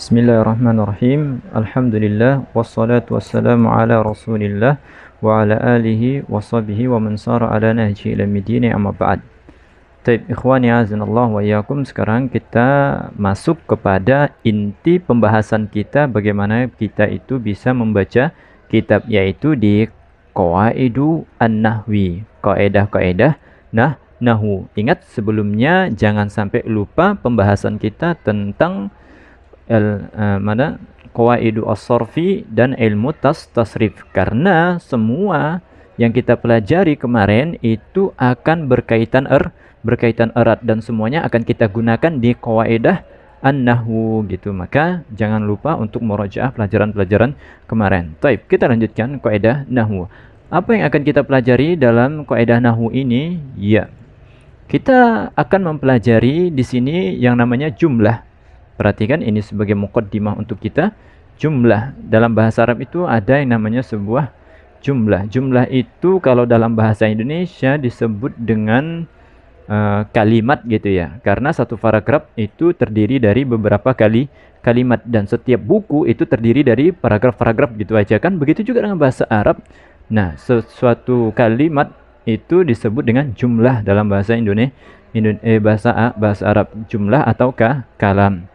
Bismillahirrahmanirrahim. Alhamdulillah wassalatu wassalamu ala Rasulillah wa ala alihi wa sahbihi wa man sara ala nahji ila midini amma ba'd. Taib ikhwani azanallah wa iyyakum. Sekarang kita masuk kepada inti pembahasan kita, bagaimana kita itu bisa membaca kitab, yaitu di Qawaidu An-Nahwi, kaidah-kaidah nahwu. Ingat sebelumnya jangan sampai lupa pembahasan kita tentang Qawaidu as-sarfi dan ilmu tasrif, karena semua yang kita pelajari kemarin itu akan berkaitan erat dan semuanya akan kita gunakan di qawaidah an-nahwu gitu. Maka jangan lupa untuk murajaah pelajaran-pelajaran kemarin. Baik, kita lanjutkan kaidah nahwu. Apa yang akan kita pelajari dalam kaidah nahwu ini? Ya, kita akan mempelajari di sini yang namanya jumlah. Perhatikan ini sebagai muqaddimah untuk kita. Jumlah dalam bahasa Arab itu ada yang namanya sebuah jumlah. Jumlah itu kalau dalam bahasa Indonesia disebut dengan kalimat gitu ya. Karena satu paragraf itu terdiri dari beberapa kalimat dan setiap buku itu terdiri dari paragraf-paragraf gitu aja kan. Begitu juga dengan bahasa Arab. Nah, sesuatu kalimat itu disebut dengan jumlah dalam bahasa bahasa Arab. Jumlah atau kalam.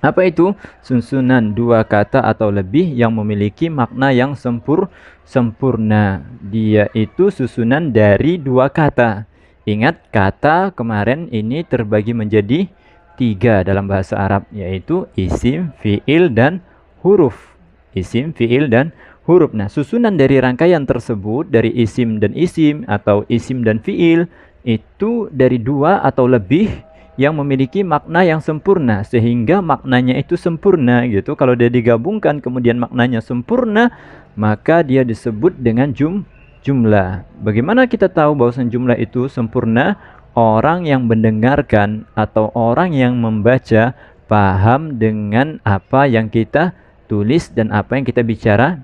Apa itu? Susunan dua kata atau lebih yang memiliki makna yang sempurna. Dia itu susunan dari dua kata. Ingat, kata kemarin ini terbagi menjadi 3 dalam bahasa Arab, yaitu isim, fi'il, dan huruf. Isim, fi'il, dan huruf. Nah, susunan dari rangkaian tersebut, dari isim dan isim atau isim dan fi'il, itu dari 2 atau lebih yang memiliki makna yang sempurna, sehingga maknanya itu sempurna gitu. Kalau dia digabungkan kemudian maknanya sempurna, maka dia disebut dengan jumlah. Bagaimana kita tahu bahwa jumlah itu sempurna? Orang yang mendengarkan atau orang yang membaca paham dengan apa yang kita tulis dan apa yang kita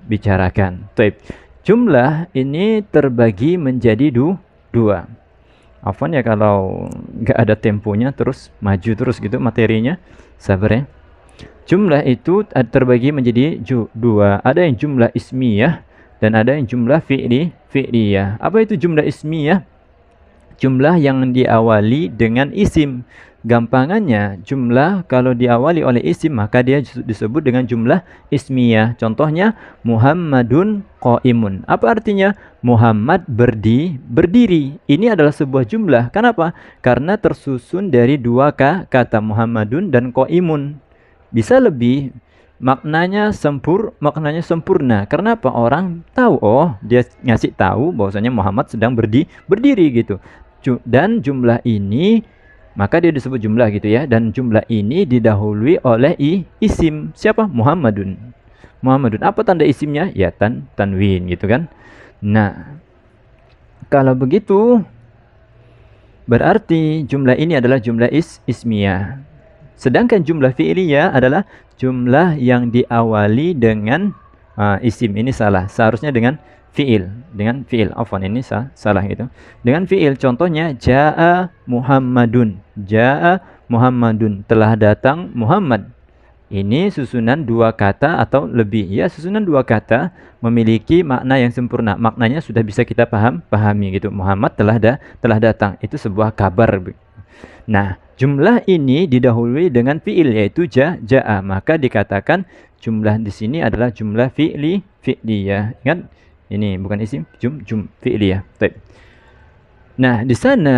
bicarakan. Taib. Jumlah ini terbagi menjadi dua. Afwan ya kalau nggak ada temponya terus maju terus gitu materinya, sabar ya. Jumlah itu terbagi menjadi 2. Ada yang jumlah ismiyah dan ada yang jumlah fi'liyah. Apa itu jumlah ismiyah? Jumlah yang diawali dengan isim. Gampangannya, jumlah kalau diawali oleh isim maka dia disebut dengan jumlah ismiyah. Contohnya Muhammadun qaimun. Apa artinya? Muhammad berdiri. Ini adalah sebuah jumlah. Kenapa? Karena tersusun dari 2 kata Muhammadun dan qaimun. Bisa lebih, maknanya sempurna. Karena apa? Orang tahu, oh dia ngasih tahu bahwasanya Muhammad sedang berdiri gitu. Dan jumlah ini maka dia disebut jumlah gitu ya. Dan jumlah ini didahului oleh isim. Siapa? Muhammadun. Apa tanda isimnya? Ya tanwin gitu kan. Nah, kalau begitu berarti jumlah ini adalah jumlah ismiyah. Sedangkan jumlah fi'liyah adalah jumlah yang diawali dengan isim. Ini salah. Seharusnya dengan fi'il. Afwan, ini salah gitu. Dengan fi'il, contohnya Ja'a Muhammadun. Telah datang Muhammad. Ini susunan 2 kata atau lebih. Ya, susunan 2 kata memiliki makna yang sempurna. Maknanya sudah bisa kita pahami gitu. Muhammad telah datang. Itu sebuah kabar. Nah, jumlah ini didahului dengan fi'il, yaitu ja'a. Maka dikatakan jumlah di sini adalah jumlah fi'liyah. Ingat, ini bukan isim, fi'liyah. Baik. Nah, di sana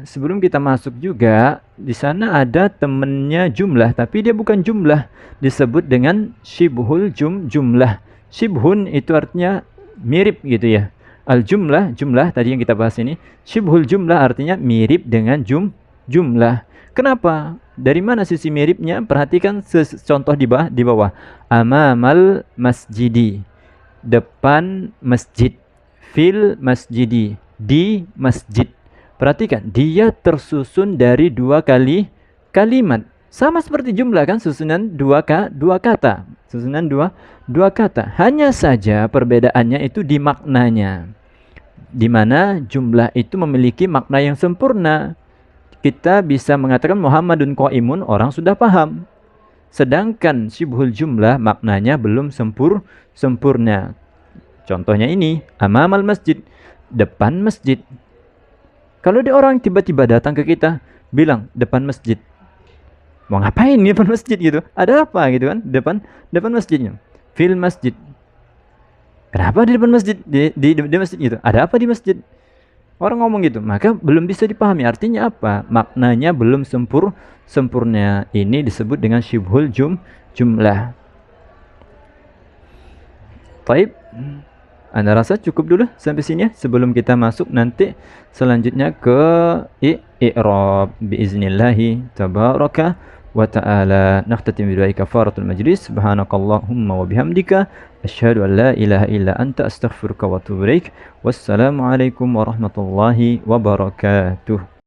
sebelum kita masuk juga, di sana ada temennya jumlah, tapi dia bukan jumlah. Disebut dengan syibhul jumlah. Syibhun itu artinya mirip gitu ya. Al-jumlah tadi yang kita bahas ini. Syibhul jumlah artinya mirip dengan jumlah. Kenapa? Dari mana sisi miripnya? Perhatikan contoh di bawah. Amamal masjidi. Depan masjid. Fil masjidi. Di masjid. Perhatikan, dia tersusun dari 2 kalimat. Sama seperti jumlah kan, susunan 2 kata. Susunan dua kata. Hanya saja perbedaannya itu di maknanya. Di mana jumlah itu memiliki makna yang sempurna. Kita bisa mengatakan Muhammadun qaimun, orang sudah paham. sedangkan syibhul jumlah maknanya belum sempurna. Contohnya ini, amamal masjid, depan masjid. Kalau ada orang tiba-tiba datang ke kita bilang depan masjid, mau ngapain di depan masjid gitu? Ada apa gitu kan? Depan masjidnya. Fil masjid. Kenapa di depan masjid? Di masjid gitu. Ada apa di masjid? Orang ngomong gitu, maka belum bisa dipahami. Artinya apa? Maknanya belum sempurna. Ini disebut dengan syibhul jumlah. Taib. Anda rasa cukup dulu sampai sini ya, sebelum kita masuk nanti selanjutnya ke i'rab biiznillahi tabaraka wa ta'ala. Nakhtatim bi du'ai kafaratul majlis. Subhanakallahumma wa bihamdika asyhadu an la ilaha illa anta astaghfiruka wa atubu ilaik. Wassalamu alaikum warahmatullahi wabarakatuh.